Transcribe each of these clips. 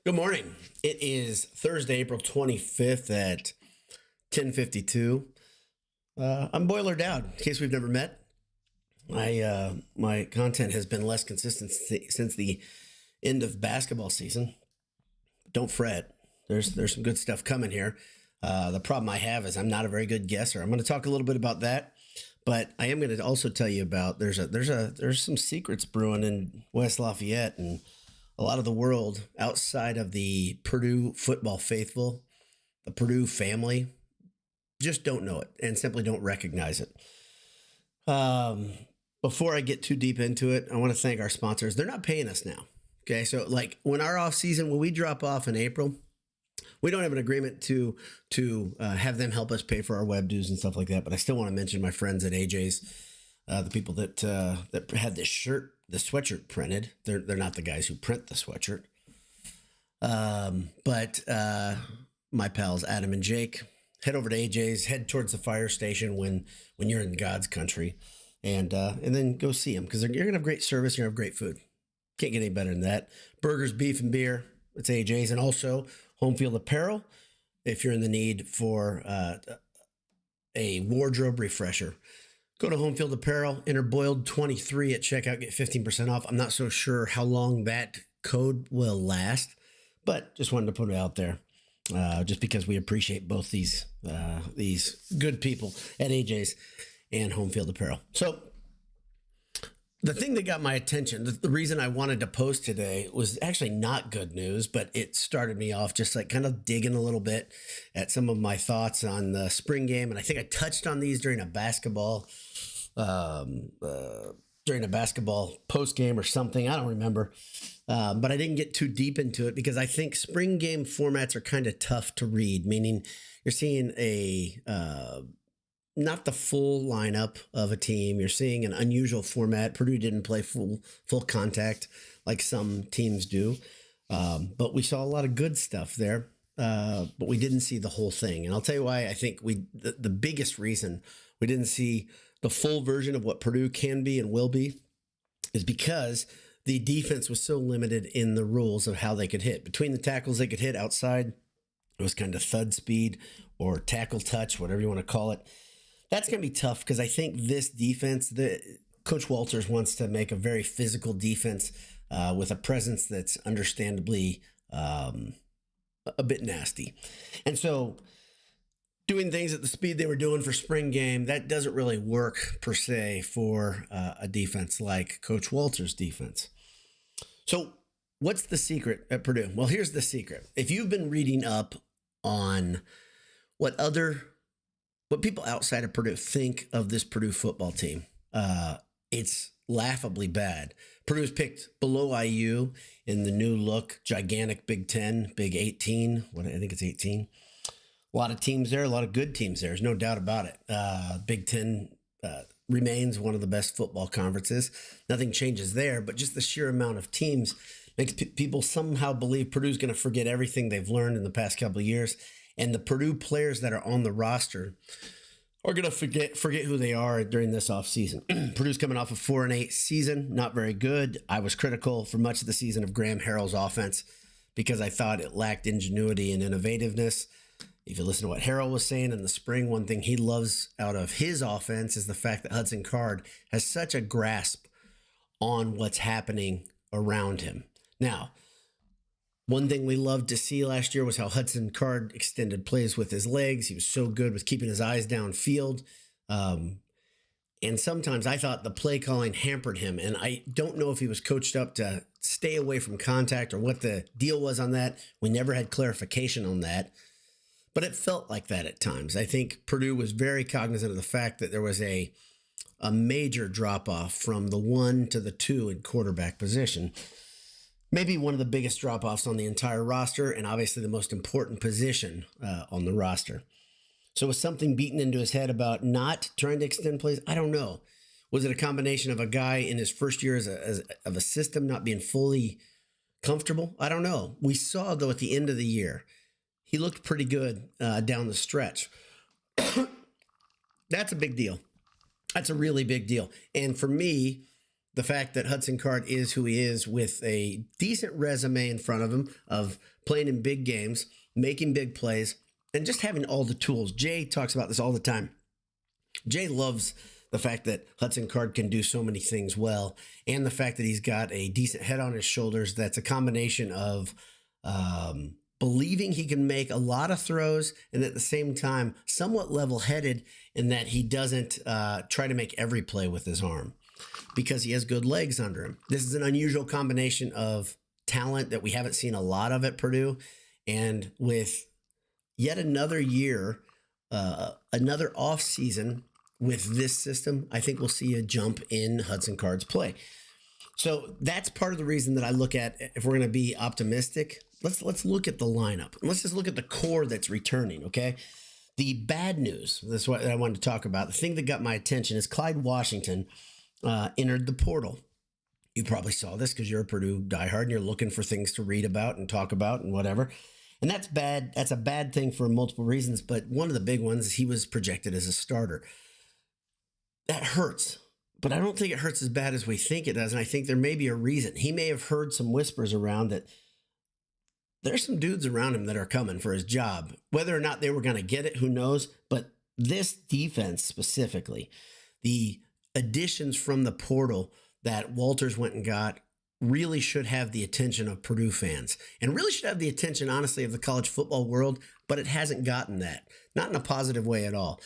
Good morning. It is Thursday, April 25th at 10:52. I'm Boiler Dowd. In case we've never met, my content has been less consistent since the end of basketball season. Don't fret. There's some good stuff coming here. The problem I have is I'm not a very good guesser. I'm going to talk a little bit about that, but I am going to also tell you about there's some secrets brewing in West Lafayette and a lot of the world outside of the Purdue football faithful, the Purdue family, just don't know it and simply don't recognize it. Before I get too deep into it, I want to thank our sponsors. They're not paying us now. Okay. So like when our off season, when we drop off in April, we don't have an agreement to have them help us pay for our web dues and stuff like that. But I still want to mention my friends at AJ's, the people that had this shirt, the sweatshirt printed. They're not the guys who print the sweatshirt. But my pals Adam and Jake, head over to AJ's, head towards the fire station when you're in God's country, and then go see them because you're gonna have great service. You're gonna have great food. Can't get any better than that. Burgers, beef, and beer. It's AJ's, and also Homefield Apparel. If you're in the need for a wardrobe refresher, go to Homefield Apparel, enter Boiled23 at checkout, get 15% off. I'm not so sure how long that code will last, but just wanted to put it out there just because we appreciate both these good people at AJ's and Homefield Apparel. So the thing that got my attention, the reason I wanted to post today was actually not good news, but it started me off just like kind of digging a little bit at some of my thoughts on the spring game. And I think I touched on these during a basketball post game or something. I don't remember. But I didn't get too deep into it because I think spring game formats are kind of tough to read, meaning you're seeing not the full lineup of a team. You're seeing an unusual format. Purdue didn't play full contact like some teams do. But we saw a lot of good stuff there. But we didn't see the whole thing. And I'll tell you why I think the biggest reason we didn't see the full version of what Purdue can be and will be is because the defense was so limited in the rules of how they could hit. Between the tackles they could hit outside, it was kind of thud speed or tackle touch, whatever you want to call it. That's going to be tough because I think this defense, Coach Walters wants to make a very physical defense with a presence that's understandably a bit nasty. And so doing things at the speed they were doing for spring game, that doesn't really work per se for a defense like Coach Walters' defense. So what's the secret at Purdue? Well, here's the secret. If you've been reading up on what people outside of Purdue think of this Purdue football team, it's laughably bad. Purdue's picked below IU in the new look, gigantic Big 10, Big 18. I think it's 18. A lot of teams there, a lot of good teams there. There's no doubt about it. Big 10 remains one of the best football conferences. Nothing changes there, but just the sheer amount of teams makes people somehow believe Purdue's going to forget everything they've learned in the past couple of years. And the Purdue players that are on the roster are going to forget who they are during this offseason. Purdue's coming off a 4-8 season, not very good. I was critical for much of the season of Graham Harrell's offense because I thought it lacked ingenuity and innovativeness. If you listen to what Harrell was saying in the spring, one thing he loves out of his offense is the fact that Hudson Card has such a grasp on what's happening around him. Now, one thing we loved to see last year was how Hudson Card extended plays with his legs. He was so good with keeping his eyes downfield. And sometimes I thought the play calling hampered him. And I don't know if he was coached up to stay away from contact or what the deal was on that. We never had clarification on that. But it felt like that at times. I think Purdue was very cognizant of the fact that there was a major drop-off from the 1 to the 2 in quarterback position. Maybe one of the biggest drop-offs on the entire roster and obviously the most important position on the roster. So was something beaten into his head about not trying to extend plays? I don't know. Was it a combination of a guy in his first year of a system not being fully comfortable? I don't know. We saw, though, at the end of the year, he looked pretty good down the stretch. That's a big deal. That's a really big deal. And for me, the fact that Hudson Card is who he is with a decent resume in front of him of playing in big games, making big plays, and just having all the tools. Jay talks about this all the time. Jay loves the fact that Hudson Card can do so many things well, and the fact that he's got a decent head on his shoulders. That's a combination of believing he can make a lot of throws, and at the same time, somewhat level-headed in that he doesn't try to make every play with his arm because he has good legs under him. This is an unusual combination of talent that we haven't seen a lot of at Purdue, and with yet another year, another off season with this system, I think we'll see a jump in Hudson Card's play. So that's part of the reason that I look at, if we're going to be optimistic, let's look at the lineup. Let's just look at the core that's returning, okay? The bad news, that's what I wanted to talk about. The thing that got my attention is Clyde Washington entered the portal. You probably saw this because you're a Purdue diehard and you're looking for things to read about and talk about and whatever. And that's bad. That's a bad thing for multiple reasons, but one of the big ones is he was projected as a starter. That hurts, but I don't think it hurts as bad as we think it does. And I think there may be a reason. He may have heard some whispers around that there's some dudes around him that are coming for his job. Whether or not they were going to get it, who knows? But this defense specifically, the additions from the portal that Walters went and got really should have the attention of Purdue fans and really should have the attention, honestly, of the college football world, but it hasn't gotten that. Not in a positive way at all.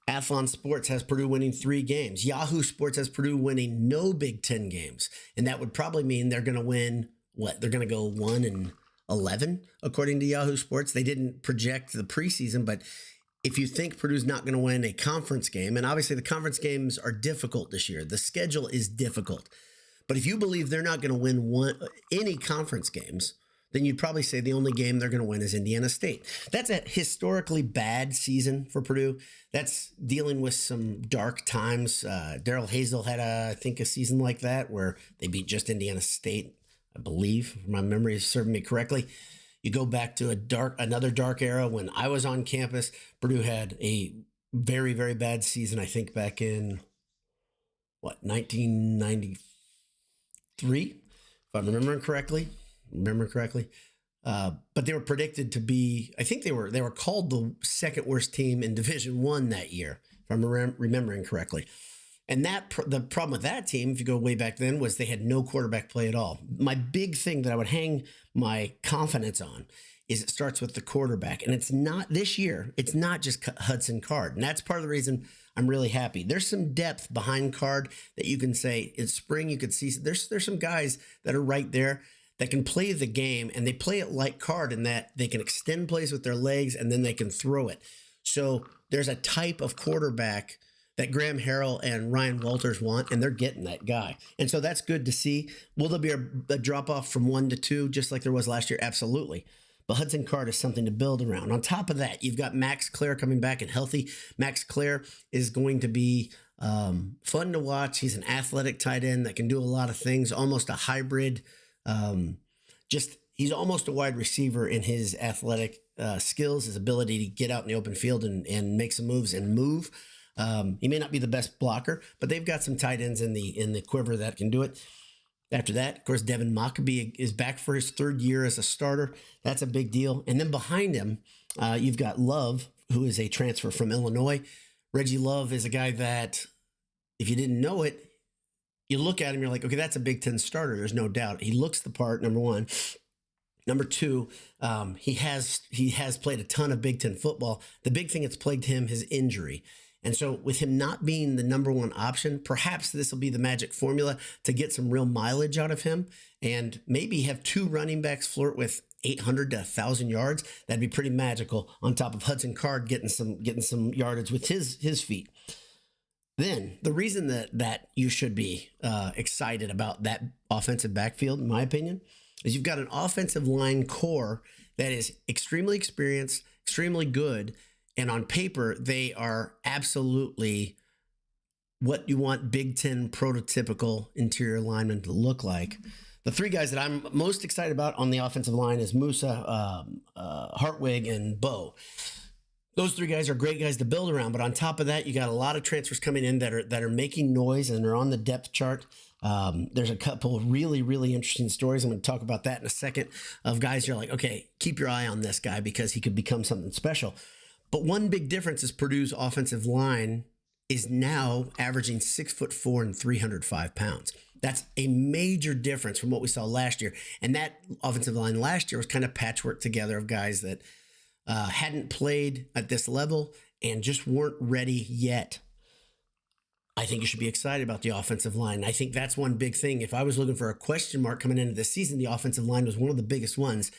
Athlon Sports has Purdue winning 3 games. Yahoo Sports has Purdue winning no Big Ten games. And that would probably mean they're going to win, what? They're going to go 1-11, according to Yahoo Sports. They didn't project the preseason, but if you think Purdue's not going to win a conference game, and obviously the conference games are difficult this year. The schedule is difficult. But if you believe they're not going to win any conference games, then you'd probably say the only game they're going to win is Indiana State. That's a historically bad season for Purdue. That's dealing with some dark times. Darrell Hazel had, I think, a season like that where they beat just Indiana State, I believe, if my memory is serving me correctly. You go back to another dark era when I was on campus. Purdue had a very, very bad season, I think, back in, 1993, if I'm remembering correctly. But they were predicted to be, I think they were called the second worst team in Division I that year, if I'm remembering correctly. And the problem with that team, if you go way back then, was they had no quarterback play at all. My big thing that I would hang my confidence on is it starts with the quarterback. And it's not this year. It's not just Hudson Card. And that's part of the reason I'm really happy. There's some depth behind Card that you can say in spring, you could see there's some guys that are right there that can play the game, and they play it like Card in that they can extend plays with their legs and then they can throw it. So there's a type of quarterback that Graham Harrell and Ryan Walters want, and they're getting that guy. And so that's good to see. Will there be a drop-off from 1 to 2 just like there was last year? Absolutely. But Hudson Card is something to build around. On top of that, you've got Max Clare coming back and healthy. Max Clare is going to be fun to watch. He's an athletic tight end that can do a lot of things, almost a hybrid. He's almost a wide receiver in his athletic skills, his ability to get out in the open field and make some moves and move. He may not be the best blocker, but they've got some tight ends in the quiver that can do it. After that, of course, Devin Mockabee is back for his 3rd year as a starter. That's a big deal. And then behind him, you've got Love, who is a transfer from Illinois. Reggie Love is a guy that, if you didn't know it, you look at him, you're like, okay, that's a Big Ten starter. There's no doubt. He looks the part, number one. Number two, he has played a ton of Big Ten football. The big thing that's plagued him, his injury. And so with him not being the number one option, perhaps this will be the magic formula to get some real mileage out of him and maybe have 2 running backs flirt with 800 to 1,000 yards. That'd be pretty magical on top of Hudson Card getting some yardage with his feet. Then the reason that you should be excited about that offensive backfield, in my opinion, is you've got an offensive line core that is extremely experienced, extremely good, and on paper, they are absolutely what you want Big Ten prototypical interior linemen to look like. The 3 guys that I'm most excited about on the offensive line is Musa, Hartwig, and Bo. those three guys are great guys to build around. But on top of that, you got a lot of transfers coming in that are making noise and are on the depth chart. There's a couple of really, really interesting stories. I'm going to talk about that in a second, of guys you're like, okay, keep your eye on this guy because he could become something special. But one big difference is Purdue's offensive line is now averaging 6'4" and 305 pounds. That's a major difference from what we saw last year. And that offensive line last year was kind of patchwork together of guys that hadn't played at this level and just weren't ready yet. I think you should be excited about the offensive line. I think that's one big thing. If I was looking for a question mark coming into this season, the offensive line was one of the biggest ones.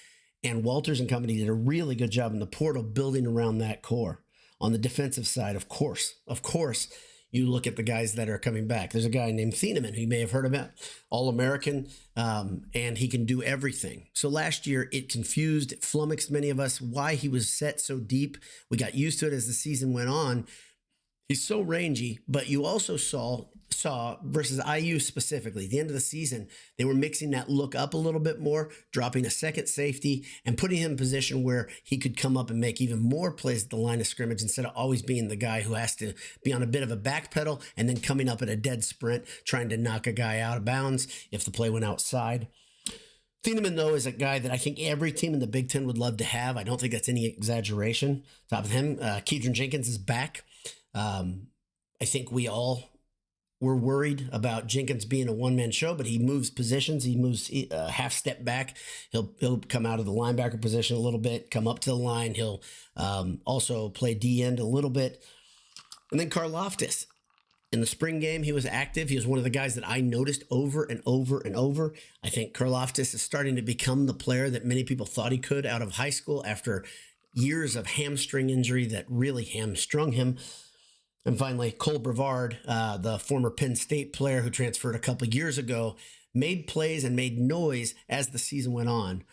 And Walters and company did a really good job in the portal building around that core. On the defensive side, of course, you look at the guys that are coming back. There's a guy named Thieneman who you may have heard about, All-American, and he can do everything. So last year, it confused, it flummoxed many of us why he was set so deep. We got used to it as the season went on. He's so rangy, but you also saw versus IU specifically, the end of the season, they were mixing that look up a little bit more, dropping a second safety and putting him in a position where he could come up and make even more plays at the line of scrimmage instead of always being the guy who has to be on a bit of a back pedal and then coming up at a dead sprint, trying to knock a guy out of bounds if the play went outside. Thieneman, though, is a guy that I think every team in the Big Ten would love to have. I don't think that's any exaggeration. Top of him, Keidron Jenkins is back. I think we all were worried about Jenkins being a one-man show, but he moves positions. He moves a half step back. He'll come out of the linebacker position a little bit, come up to the line. He'll also play D-end a little bit. And then Karlaftis. In the spring game, he was active. He was one of the guys that I noticed over and over and over. I think Karlaftis is starting to become the player that many people thought he could out of high school after years of hamstring injury that really hamstrung him. And finally, Cole Brevard, the former Penn State player who transferred a couple years ago, made plays and made noise as the season went on.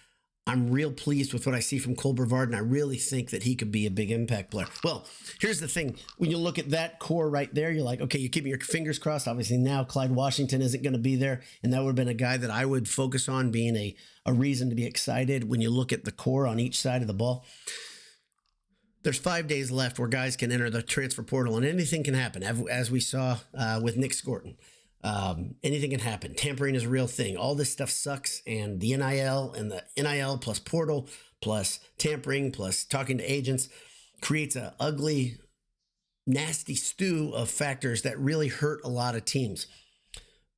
I'm real pleased with what I see from Cole Brevard, and I really think that he could be a big impact player. Well, here's the thing. When you look at that core right there, you're like, okay, you're keeping your fingers crossed. Obviously, now Clyde Washington isn't going to be there, and that would have been a guy that I would focus on being a reason to be excited when you look at the core on each side of the ball. There's 5 days left where guys can enter the transfer portal, and anything can happen, as we saw with Nick Scorton. Anything can happen. Tampering is a real thing. All this stuff sucks, and the NIL plus portal plus tampering plus talking to agents creates an ugly, nasty stew of factors that really hurt a lot of teams.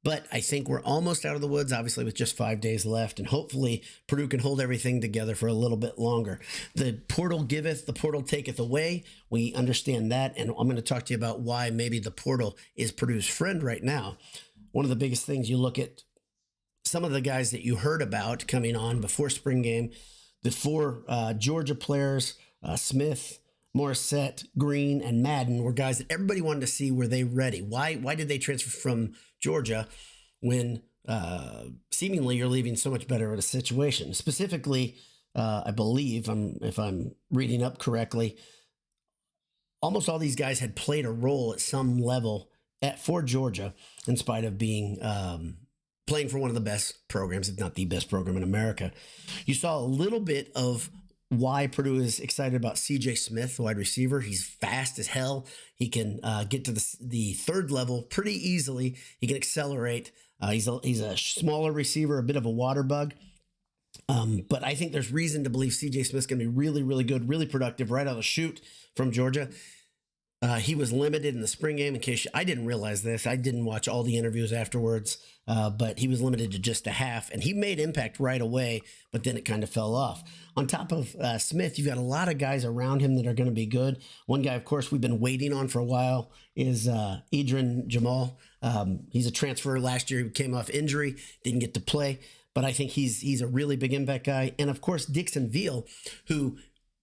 But I think we're almost out of the woods, obviously, with just 5 days left. And hopefully Purdue can hold everything together for a little bit longer. The portal giveth, the portal taketh away. We understand that. And I'm going to talk to you about why maybe the portal is Purdue's friend right now. One of the biggest things, you look at some of the guys that you heard about coming on before spring game, the four Georgia players, Smith, Morissette, Green, and Madden were guys that everybody wanted to see, were they ready? Why did they transfer from Georgia when seemingly you're leaving so much better of a situation? Specifically, I believe, if I'm reading up correctly, almost all these guys had played a role at some level for Georgia, in spite of being playing for one of the best programs, if not the best program in America. You saw a little bit of why Purdue is excited about CJ Smith, the wide receiver. He's fast as hell. He can get to the third level pretty easily. He can accelerate. He's a smaller receiver, a bit of a water bug. But I think there's reason to believe CJ Smith's going to be really, really good, really productive right out of the chute from Georgia. He was limited in the spring game. In case I didn't realize this, I didn't watch all the interviews afterwards, but he was limited to just a half, and he made impact right away, but then it kind of fell off. On top of Smith, you've got a lot of guys around him that are going to be good. One guy, of course, we've been waiting on for a while is Idrin Jamal. He's a transfer last year. He came off injury, didn't get to play, but I think he's a really big impact guy. And, of course, Dixon Veal, who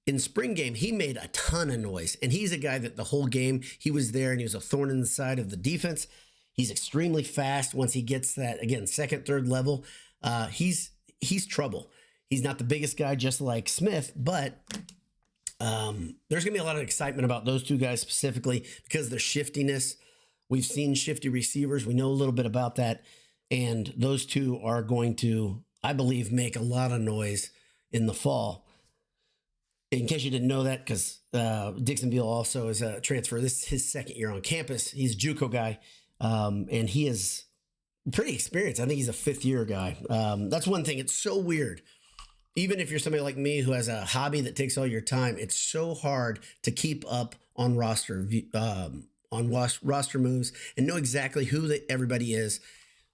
in spring game, he made a ton of noise, and he's a guy that the whole game he was there and he was a thorn in the side of the defense. He's extremely fast. Once he gets that, again, second, third level, he's trouble. He's not the biggest guy, just like Smith, but there's going to be a lot of excitement about those two guys specifically because of their shiftiness. We've seen shifty receivers. We know a little bit about that, and those two are going to, I believe, make a lot of noise in the fall. In case you didn't know that, because Dixonville also is a transfer. This is his second year on campus. He's a JUCO guy, and he is pretty experienced. I think he's a fifth-year guy. That's one thing. It's so weird. Even if you're somebody like me who has a hobby that takes all your time, it's so hard to keep up on roster moves and know exactly who everybody is,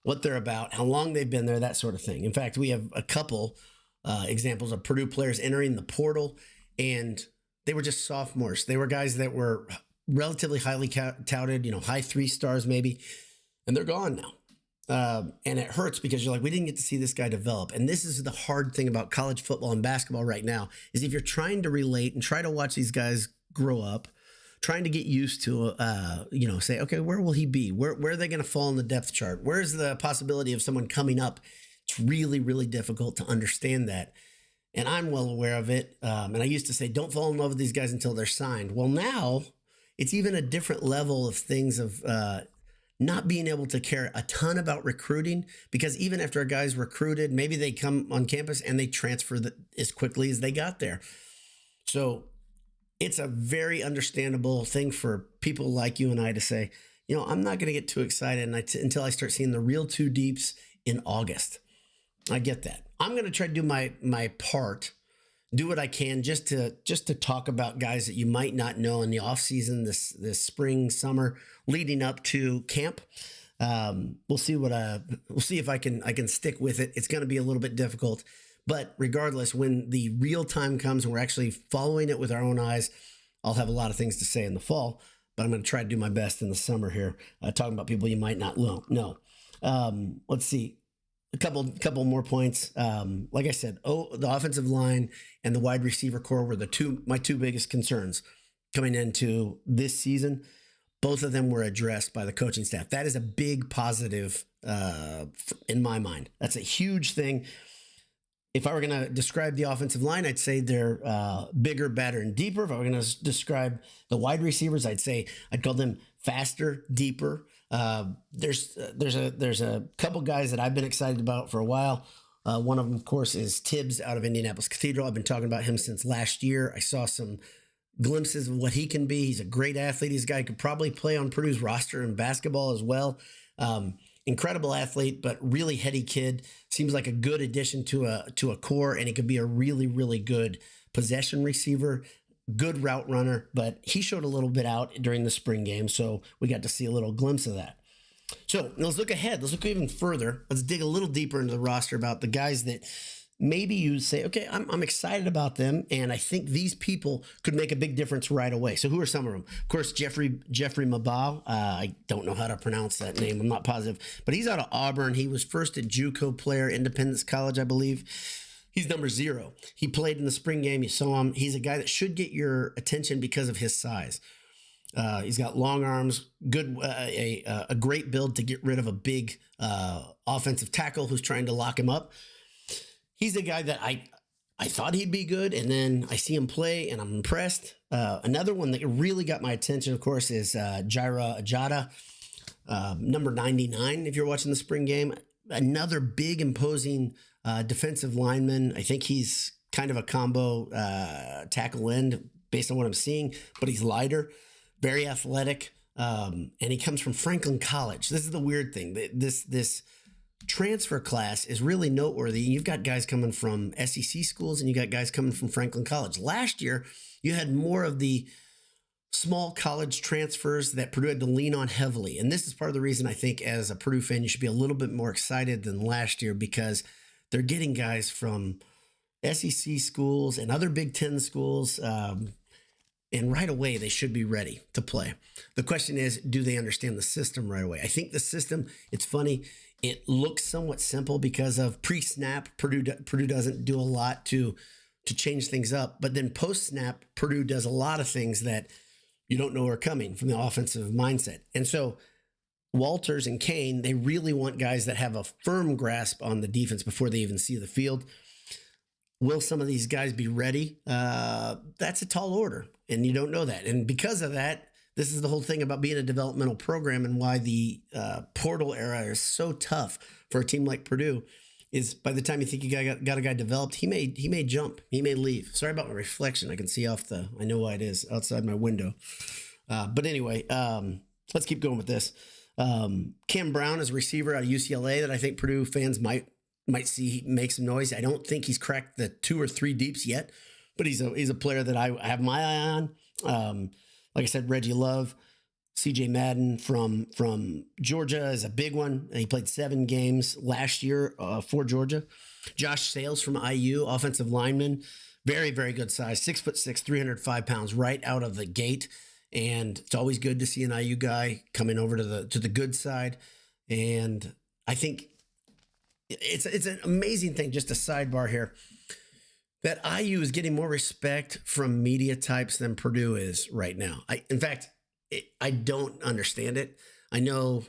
what they're about, how long they've been there, that sort of thing. In fact, we have a couple examples of Purdue players entering the portal, and they were just sophomores. They were guys that were relatively highly touted, high 3 stars maybe, and they're gone now. And it hurts because you're like, we didn't get to see this guy develop. And this is the hard thing about college football and basketball right now, is if you're trying to relate and try to watch these guys grow up, trying to get used to, say, okay, where will he be? Where are they going to fall in the depth chart? Where's the possibility of someone coming up? It's really, really difficult to understand that. And I'm well aware of it. And I used to say, don't fall in love with these guys until they're signed. Well, now it's even a different level of things of not being able to care a ton about recruiting, because even after a guy's recruited, maybe they come on campus and they transfer as quickly as they got there. So it's a very understandable thing for people like you and I to say, I'm not going to get too excited until I start seeing the real two deeps in August. I get that. I'm going to try to do my part, do what I can just to talk about guys that you might not know in the off season, this spring, summer, leading up to camp. We'll see if I can stick with it. It's going to be a little bit difficult, but regardless, when the real time comes and we're actually following it with our own eyes, I'll have a lot of things to say in the fall, but I'm going to try to do my best in the summer here, talking about people you might not know. Let's see. A couple more points. Like I said, the offensive line and the wide receiver core were my two biggest concerns coming into this season. Both of them were addressed by the coaching staff. That is a big positive in my mind. That's a huge thing. If I were going to describe the offensive line, I'd say they're bigger, better, and deeper. If I were going to describe the wide receivers, I'd call them faster, deeper. There's a couple guys that I've been excited about for a while. One of them, of course, is Tibbs out of Indianapolis Cathedral. I've been talking about him since last year. I saw some glimpses of what he can be. He's a great athlete. He's a guy who could probably play on Purdue's roster in basketball as well. Incredible athlete, but really heady kid. Seems like a good addition to a core, and he could be a really, really good possession receiver. Good route runner, but he showed a little bit out during the spring game, so we got to see a little glimpse of that. So let's look ahead. Let's look even further. Let's dig a little deeper into the roster about the guys that maybe you say, okay, I'm excited about them, and I think these people could make a big difference right away. So who are some of them? Of course, Jeffrey Mabal. I don't know how to pronounce that name. I'm not positive, but he's out of Auburn. He was first at JUCO player, Independence College, I believe. He's number 0. He played in the spring game. You saw him. He's a guy that should get your attention because of his size. He's got long arms, a great build to get rid of a big offensive tackle who's trying to lock him up. He's a guy that I thought he'd be good, and then I see him play, and I'm impressed. Another one that really got my attention, of course, is Jaira Ajada, number 99, if you're watching the spring game. Another big, imposing defensive lineman. I think he's kind of a combo tackle end based on what I'm seeing, but he's lighter, very athletic, and he comes from Franklin College. This is the weird thing. This transfer class is really noteworthy. You've got guys coming from SEC schools, and you got guys coming from Franklin College. Last year, you had more of the small college transfers that Purdue had to lean on heavily. And this is part of the reason I think as a Purdue fan, you should be a little bit more excited than last year, because they're getting guys from SEC schools and other Big Ten schools. And right away, they should be ready to play. The question is, do they understand the system right away? I think the system, it's funny, it looks somewhat simple because of pre-snap. Purdue doesn't do a lot to change things up. But then post-snap, Purdue does a lot of things that you don't know are coming from the offensive mindset. And so Walters and Kane, they really want guys that have a firm grasp on the defense before they even see the field. Will some of these guys be ready? That's a tall order, and you don't know that. And because of that, this is the whole thing about being a developmental program and why the portal era is so tough for a team like Purdue. is by the time you think you got a guy developed, he may jump, he may leave. Sorry about my reflection. I can see I know why it is outside my window. But anyway, let's keep going with this. Cam Brown is a receiver out of UCLA that I think Purdue fans might see make some noise. I don't think he's cracked the 2 or 3 deeps yet, but he's a player that I have my eye on. Like I said, Reggie Love, CJ Madden from Georgia is a big one. He played 7 games last year for Georgia. Josh Sales from IU, offensive lineman, very, very good size, 6'6", 305 pounds right out of the gate. And it's always good to see an IU guy coming over to the good side. And I think it's an amazing thing, just a sidebar here, that IU is getting more respect from media types than Purdue is right now. In fact, I don't understand it. I know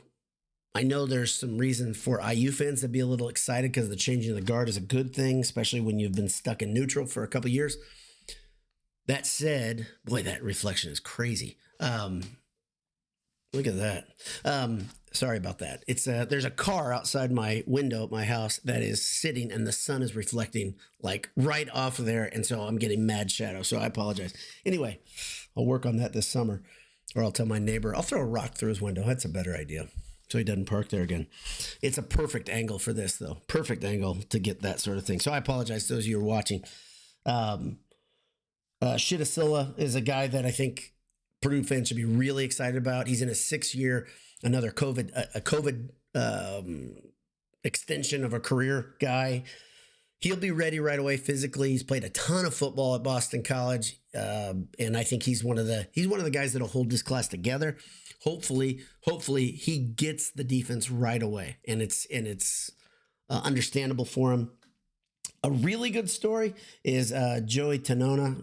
there's some reason for IU fans to be a little excited because the changing of the guard is a good thing, especially when you've been stuck in neutral for a couple of years. That said, boy, that reflection is crazy. Look at that. Sorry about that. It's there's a car outside my window at my house that is sitting and the sun is reflecting like right off of there. And so I'm getting mad shadow. So I apologize. Anyway, I'll work on that this summer, or I'll tell my neighbor, I'll throw a rock through his window. That's a better idea, so he doesn't park there again. It's a perfect angle for this, though. Perfect angle to get that sort of thing. So I apologize to those of you who are watching. Shittasilla is a guy that I think Purdue fans should be really excited about. He's in his 6th year, another COVID extension of a career guy. He'll be ready right away physically. He's played a ton of football at Boston College, and I think he's one of the guys that'll hold this class together. Hopefully he gets the defense right away, and it's understandable for him. A really good story is Joey Tanona,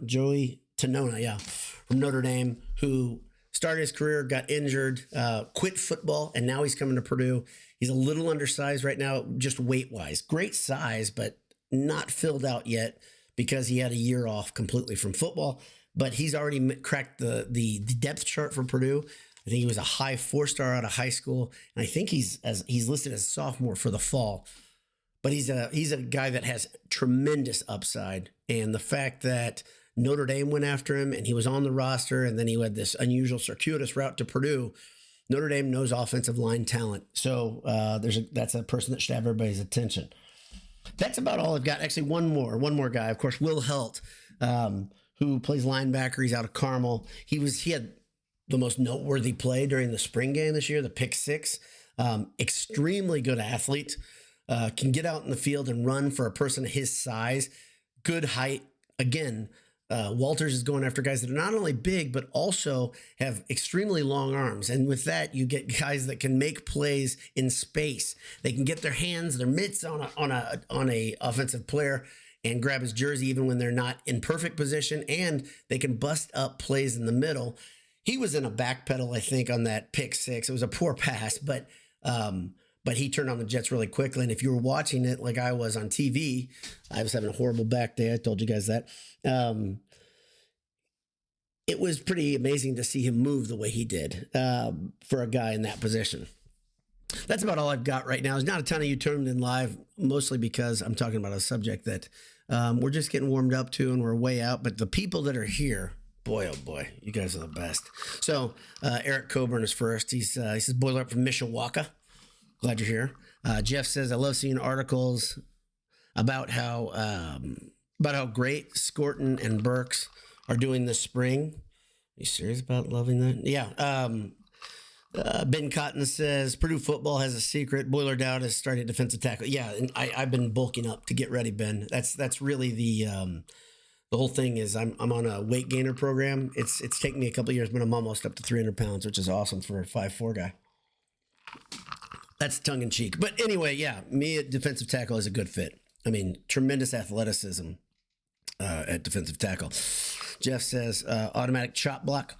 from Notre Dame, who started his career, got injured, quit football, and now he's coming to Purdue. He's a little undersized right now, just weight-wise. Great size, but not filled out yet because he had a year off completely from football. But he's already cracked the depth chart for Purdue. I think he was a high 4-star out of high school, and I think he's listed as a sophomore for the fall. But he's a guy that has tremendous upside, and the fact that Notre Dame went after him and he was on the roster, and then he had this unusual circuitous route to Purdue. Notre Dame knows offensive line talent, so that's a person that should have everybody's attention. That's about all I've got. Actually, one more guy, of course, Will Helt, who plays linebacker. He's out of Carmel. He had the most noteworthy play during the spring game this year, the pick 6. Extremely good athlete. Can get out in the field and run for a person his size. Good height. Again, Walters is going after guys that are not only big, but also have extremely long arms. And with that, you get guys that can make plays in space. They can get their hands, their mitts on a offensive player and grab his jersey even when they're not in perfect position, and they can bust up plays in the middle. He was in a backpedal, I think, on that pick 6. It was a poor pass, but he turned on the Jets really quickly. And if you were watching it like I was on TV, I was having a horrible back day. I told you guys that. It was pretty amazing to see him move the way he did for a guy in that position. That's about all I've got right now. There's not a ton of you tuned in live, mostly because I'm talking about a subject that we're just getting warmed up to and we're way out. But the people that are here, boy, oh boy, you guys are the best. So Eric Coburn is first. He says, boiler up from Mishawaka. Glad you're here. Jeff says, I love seeing articles about how great Scorton and Burks are doing this spring. Are you serious about loving that? Yeah. Ben Cotton says, Purdue football has a secret. Boiler Dowd is starting defensive tackle. Yeah, and I've been bulking up to get ready, Ben. That's really the whole thing is I'm on a weight gainer program. It's taken me a couple of years, but I'm almost up to 300 pounds, which is awesome for a 5'4" guy. That's tongue in cheek. But anyway, yeah, me at defensive tackle is a good fit. I mean, tremendous athleticism at defensive tackle. Jeff says, automatic chop block.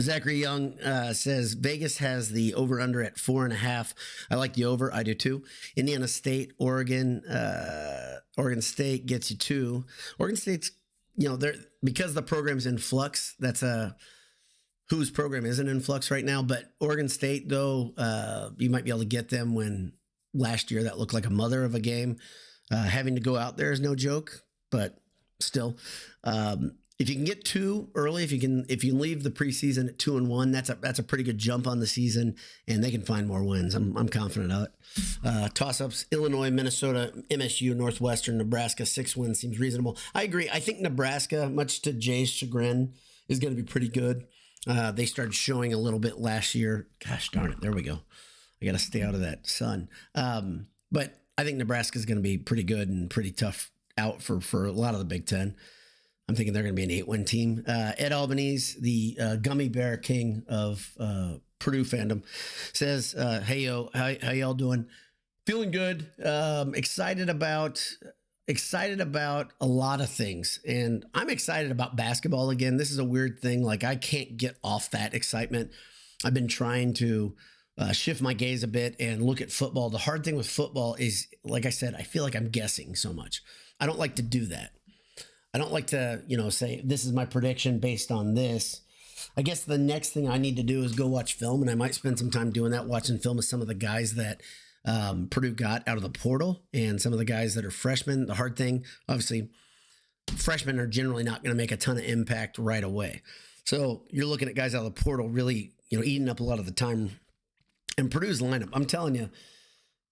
Zachary Young says, Vegas has the over-under at 4.5. I like the over. I do too. Indiana State, Oregon State gets you 2. Oregon State's, because the program's in flux, that's whose program isn't in flux right now. But Oregon State, though, you might be able to get them when last year that looked like a mother of a game. Having to go out there is no joke, but still, if you can get 2 early, if you can leave the preseason at 2-1, that's a pretty good jump on the season, and they can find more wins. I'm confident of it. Toss-ups: Illinois, Minnesota, MSU, Northwestern, Nebraska. 6 wins seems reasonable. I agree. I think Nebraska, much to Jay's chagrin, is going to be pretty good. They started showing a little bit last year. Gosh darn it! There we go. I got to stay out of that sun. But I think Nebraska is going to be pretty good and pretty tough out for a lot of the Big Ten. I'm thinking they're going to be an 8-win team. Ed Albanese, the gummy bear king of Purdue fandom, says, "Hey yo, how y'all doing? Feeling good. Excited about a lot of things, and I'm excited about basketball again. This is a weird thing. Like, I can't get off that excitement. I've been trying to shift my gaze a bit and look at football. The hard thing with football is, like I said, I feel like I'm guessing so much. I don't like to do that. I don't like to, say this is my prediction based on this. I guess the next thing I need to do is go watch film, and I might spend some time doing that, watching film of some of the guys that Purdue got out of the portal and some of the guys that are freshmen. The hard thing, obviously, freshmen are generally not going to make a ton of impact right away. So you're looking at guys out of the portal really, eating up a lot of the time. And Purdue's lineup, I'm telling you,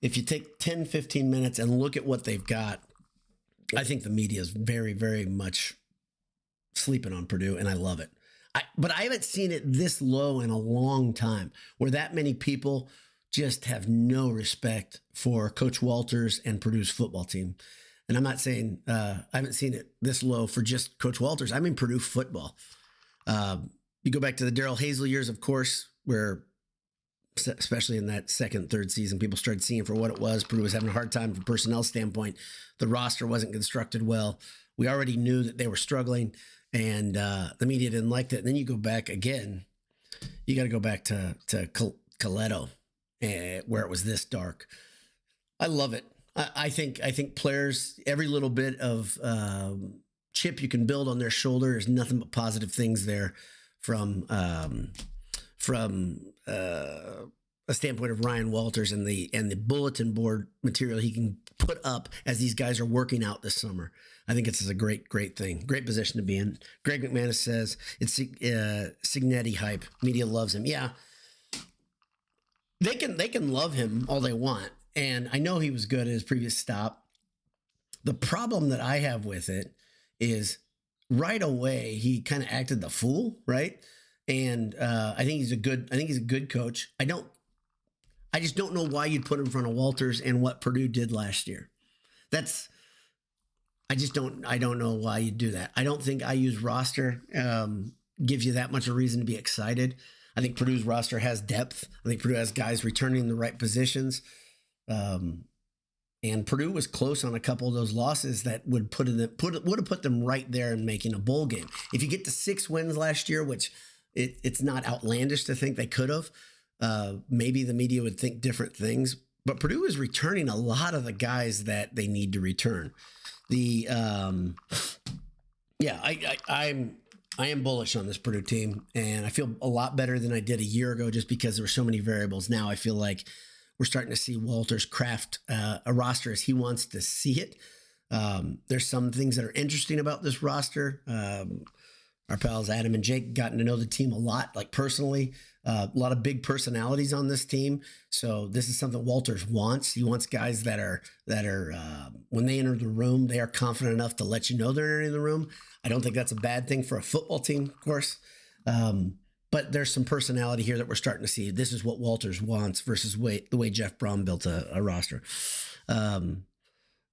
if you take 10, 15 minutes and look at what they've got, I think the media is very, very much sleeping on Purdue, and I love it. But I haven't seen it this low in a long time, where that many people just have no respect for Coach Walters and Purdue's football team. And I'm not saying I haven't seen it this low for just Coach Walters. I mean Purdue football. You go back to the Darrell Hazell years, of course, where especially in that second, third season, people started seeing for what it was. Purdue was having a hard time from a personnel standpoint. The roster wasn't constructed well. We already knew that they were struggling, and the media didn't like that. And then you go back again. You got to go back to Coletto, where it was this dark. I love it. I think players, every little bit of chip you can build on their shoulder is nothing but positive things there from a standpoint of Ryan Walters and the bulletin board material he can put up as these guys are working out this summer. I think it's a great thing. Great position to be in. Greg McManus says it's Cignetti hype. Media loves him. Yeah. They can love him all they want. And I know he was good at his previous stop. The problem that I have with it is right away he kind of acted the fool, right? And I think he's a good coach. I just don't know why you'd put him in front of Walters and what Purdue did last year. I don't know why you'd do that. I don't think IU's roster gives you that much of a reason to be excited. I think Purdue's roster has depth. I think Purdue has guys returning in the right positions. And Purdue was close on a couple of those losses that would have put them right there in making a bowl game. If you get to 6 wins last year, which it's not outlandish to think they could have, maybe the media would think different things. But Purdue is returning a lot of the guys that they need to return. I am bullish on this Purdue team, and I feel a lot better than I did a year ago just because there were so many variables. Now I feel like we're starting to see Walters craft a roster as he wants to see it. There's some things that are interesting about this roster. Our pals Adam and Jake gotten to know the team a lot, like personally. A lot of big personalities on this team. So this is something Walters wants. He wants guys that are when they enter the room, they are confident enough to let you know they're entering the room. I don't think that's a bad thing for a football team, of course. But there's some personality here that we're starting to see. This is what Walters wants versus the way Jeff Brom built a roster.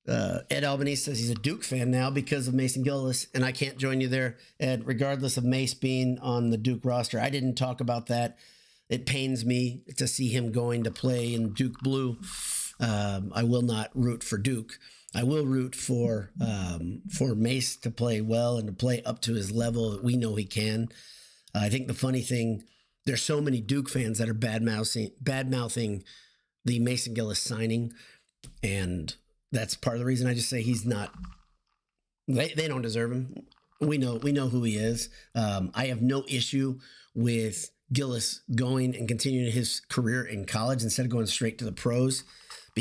Ed Albanese says he's a Duke fan now because of Mason Gillis, and I can't join you there, Ed, regardless of Mace being on the Duke roster. I didn't talk about that. It pains me to see him going to play in Duke blue. I will not root for Duke. I will root for Mace to play well and to play up to his level that we know he can. I think the funny thing, there's so many Duke fans that are bad-mouthing the Mason Gillis signing, and that's part of the reason I just say he's not. They don't deserve him. We know who he is. I have no issue with Gillis going and continuing his career in college instead of going straight to the pros,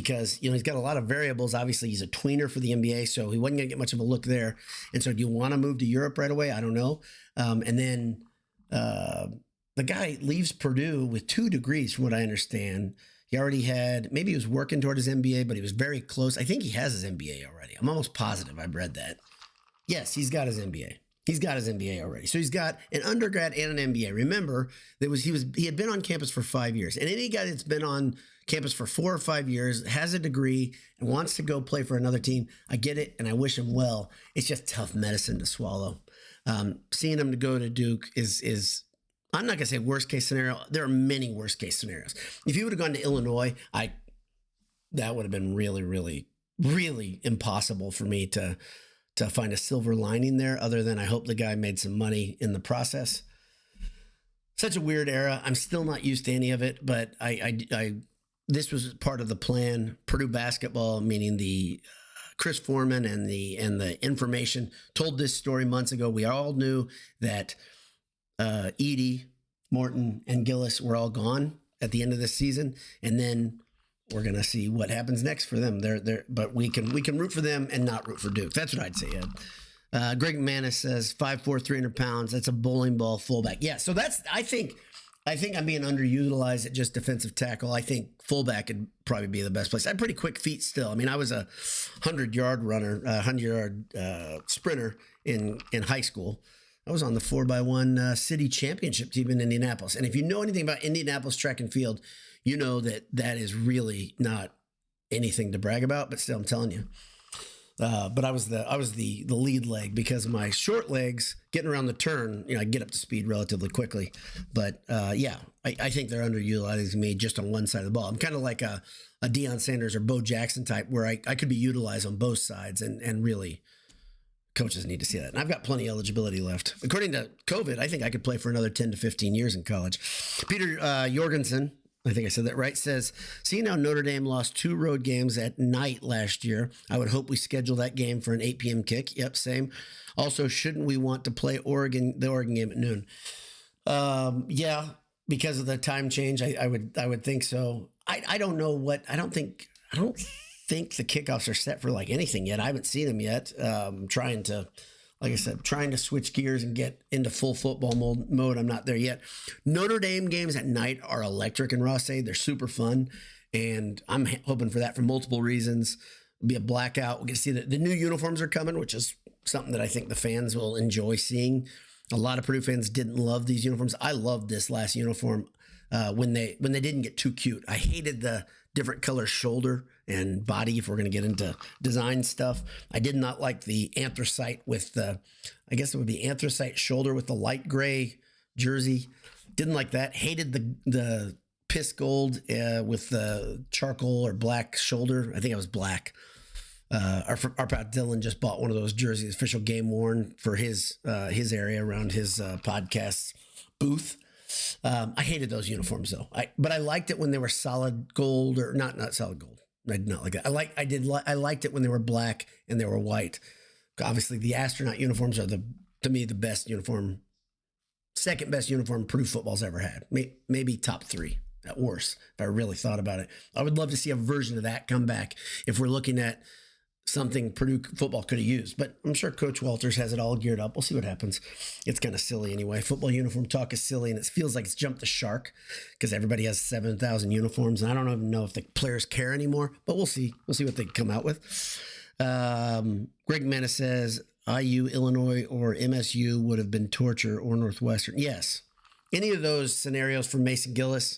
because, he's got a lot of variables. Obviously, he's a tweener for the NBA, so he wasn't going to get much of a look there. And so do you want to move to Europe right away? I don't know. And then the guy leaves Purdue with 2 degrees, from what I understand. He already had, maybe he was working toward his MBA, but he was very close. I think he has his MBA already. I'm almost positive I've read that. Yes, he's got his MBA. He's got his MBA already. So he's got an undergrad and an MBA. Remember, he had been on campus for 5 years. And any guy that's been on campus for 4 or 5 years, has a degree, and wants to go play for another team, I get it, and I wish him well. It's just tough medicine to swallow. Seeing him to go to Duke is I'm not going to say worst case scenario. There are many worst case scenarios. If he would have gone to Illinois, that would have been really, really, really impossible for me to find a silver lining there, other than I hope the guy made some money in the process. Such a weird era. I'm still not used to any of it, but this was part of the plan. Purdue basketball, meaning the Chris Foreman and the information, told this story months ago. We all knew that Edey, Morton, and Gillis were all gone at the end of this season, and then we're gonna see what happens next for them. But we can root for them and not root for Duke. That's what I'd say, Ed. Greg Manis says 5'4", 300 pounds. That's a bowling ball fullback. Yeah, so that's I think I'm being underutilized at just defensive tackle. I think fullback would probably be the best place. I have pretty quick feet still. I mean, I was a 100-yard runner, 100-yard sprinter in high school. I was on the 4x1 city championship team in Indianapolis. And if you know anything about Indianapolis track and field, you know that is really not anything to brag about, but still, I'm telling you. But I was the lead leg because of my short legs. Getting around the turn, I get up to speed relatively quickly. But I think they're underutilizing me just on one side of the ball. I'm kind of like a Deion Sanders or Bo Jackson type, where I could be utilized on both sides, and really, coaches need to see that. And I've got plenty of eligibility left. According to COVID, I think I could play for another 10 to 15 years in college. Peter Jorgensen, I think I said that right, says, seeing how Notre Dame lost 2 road games at night last year, I would hope we schedule that game for an 8 p.m. kick. Yep, same. Also, shouldn't we want to play the Oregon game at noon? Yeah, because of the time change, I would think so. I don't know what, I don't think the kickoffs are set for like anything yet. I haven't seen them yet. Trying to switch gears and get into full football mode. I'm not there yet. Notre Dame games at night are electric in Ross-Ade. They're super fun, and I'm hoping for that for multiple reasons. It'll be a blackout. We'll get to see the new uniforms are coming, which is something that I think the fans will enjoy seeing. A lot of Purdue fans didn't love these uniforms. I loved this last uniform when they didn't get too cute. I hated the different color shoulder and body, if we're going to get into design stuff. I did not like the anthracite with I guess it would be anthracite shoulder with the light gray jersey. Didn't like that. Hated the piss gold with the charcoal or black shoulder. I think it was black. Our pal Dylan just bought one of those jerseys, official game worn, for his area around his podcast booth. I hated those uniforms though. But I liked it when they were solid gold, or not solid gold. I did not like that. I liked it when they were black and they were white. Obviously, the astronaut uniforms are to me the best uniform, second best uniform Purdue football's ever had. Maybe top 3 at worst, if I really thought about it. I would love to see a version of that come back if we're looking at something Purdue football could have used. But I'm sure Coach Walters has it all geared up. We'll see what happens. It's kind of silly anyway. Football uniform talk is silly, and it feels like it's jumped the shark because everybody has 7,000 uniforms, and I don't even know if the players care anymore, but we'll see. We'll see what they come out with. Greg Manis says, IU, Illinois, or MSU would have been torture, or Northwestern. Yes. Any of those scenarios for Mason Gillis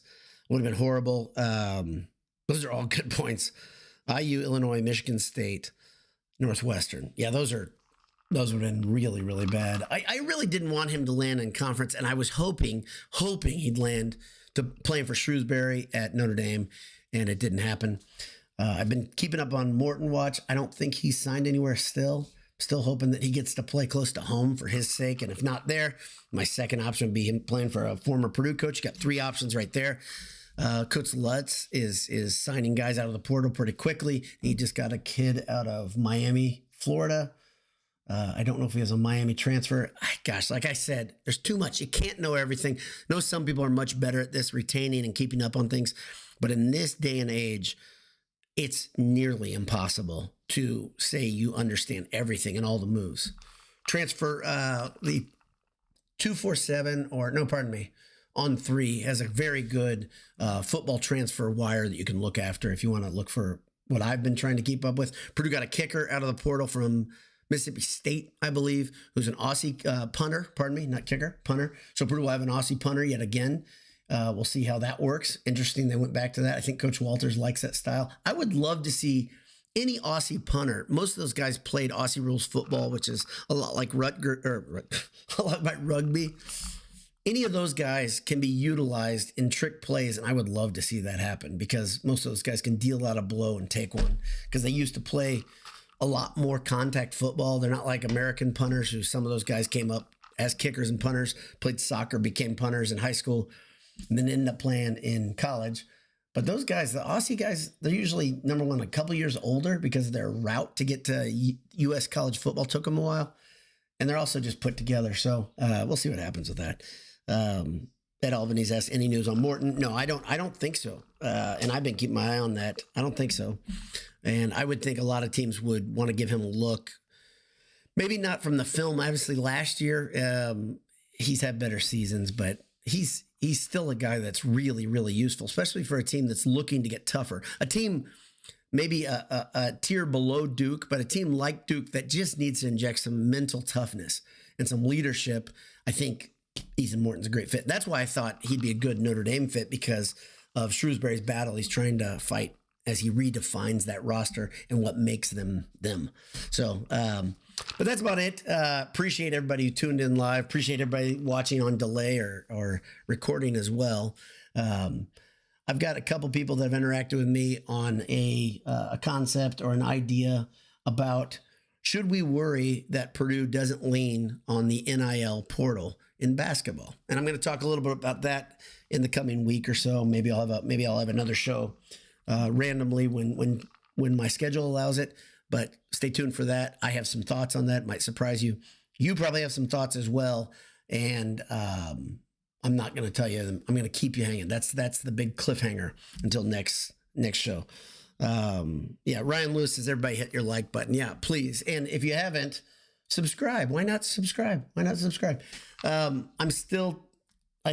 would have been horrible. Those are all good points. IU, Illinois, Michigan State, Northwestern. Yeah, those would have been really, really bad. I really didn't want him to land in conference, and I was hoping he'd land to playing for Shrewsbury at Notre Dame, and it didn't happen. I've been keeping up on Morton watch. I don't think he's signed anywhere still. Still hoping that he gets to play close to home for his sake, and if not there, my second option would be him playing for a former Purdue coach. You got 3 options right there. Coach Lutz is signing guys out of the portal pretty quickly. He just got a kid out of Miami, Florida. I don't know if he has a Miami transfer. Gosh, like I said, there's too much. You can't know everything. I know some people are much better at this, retaining and keeping up on things. But in this day and age, it's nearly impossible to say you understand everything and all the moves. Transfer the 247 or no, pardon me, on 3 has a very good football transfer wire that you can look after if you want to look for what I've been trying to keep up with. Purdue got a kicker out of the portal from Mississippi State, I believe, who's an Aussie punter. Pardon me, not kicker, punter. So Purdue will have an Aussie punter yet again. We'll see how that works. Interesting, they went back to that. I think Coach Walters likes that style. I would love to see any Aussie punter. Most of those guys played Aussie rules football, which is a lot like a lot like rugby. Any of those guys can be utilized in trick plays, and I would love to see that happen because most of those guys can deal out a blow and take one because they used to play a lot more contact football. They're not like American punters who some of those guys came up as kickers and punters, played soccer, became punters in high school, and then ended up playing in college. But those guys, the Aussie guys, they're usually, number one, a couple years older because their route to get to U.S. college football took them a while. And they're also just put together. So we'll see what happens with that. Ed Albany's asked, any news on Morton? No, I don't think so. And I've been keeping my eye on that. I don't think so. And I would think a lot of teams would want to give him a look. Maybe not from the film. Obviously, last year, he's had better seasons, but he's still a guy that's really, really useful, especially for a team that's looking to get tougher. A team maybe a tier below Duke, but a team like Duke that just needs to inject some mental toughness and some leadership. I think Ethan Morton's a great fit. That's why I thought he'd be a good Notre Dame fit because of Shrewsbury's battle he's trying to fight as he redefines that roster and what makes them them. So, but that's about it. Appreciate everybody who tuned in live. Appreciate everybody watching on delay or recording as well. I've got a couple people that have interacted with me on a concept or an idea about should we worry that Purdue doesn't lean on the NIL portal in basketball? And I'm going to talk a little bit about that in the coming week or so. Maybe I'll have another show randomly when my schedule allows it. But stay tuned for that. I have some thoughts on that. Might surprise you. You probably have some thoughts as well. And I'm not going to tell you. I'm going to keep you hanging. That's the big cliffhanger until next show. Yeah, Ryan Lewis says, everybody hit your like button. Yeah, please. And if you haven't, subscribe. Why not subscribe? I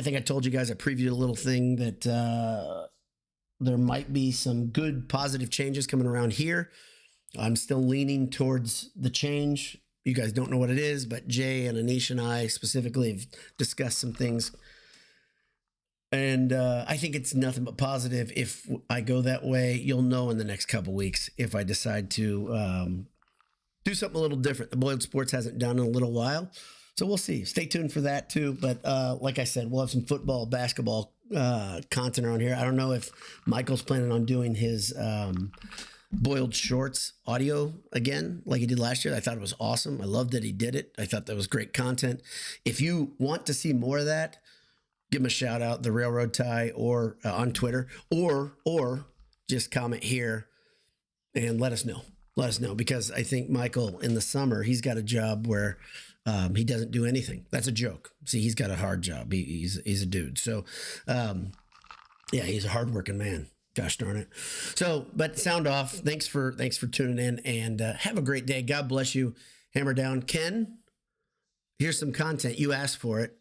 think I told you guys, I previewed a little thing that there might be some good positive changes coming around here. I'm still leaning towards the change. You guys don't know what it is, but Jay and Anish and I specifically have discussed some things. And I think it's nothing but positive. If I go that way, you'll know in the next couple weeks if I decide to do something a little different. The Boiled Sports hasn't done in a little while. So we'll see. Stay tuned for that too. But like I said, we'll have some football, basketball content around here. I don't know if Michael's planning on doing his Boiled Shorts audio again like he did last year. I thought it was awesome. I loved that he did it. I thought that was great content. If you want to see more of that, give him a shout out, the Railroad Tie, or on Twitter, or just comment here and let us know. Let us know, because I think Michael in the summer, he's got a job where he doesn't do anything. That's a joke. See, he's got a hard job. He's a dude. So, yeah, he's a hardworking man. Gosh darn it. So, but sound off. Thanks for tuning in, and have a great day. God bless you. Hammer down. Ken, here's some content. You asked for it.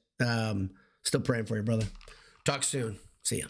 Still praying for you, brother. Talk soon. See ya.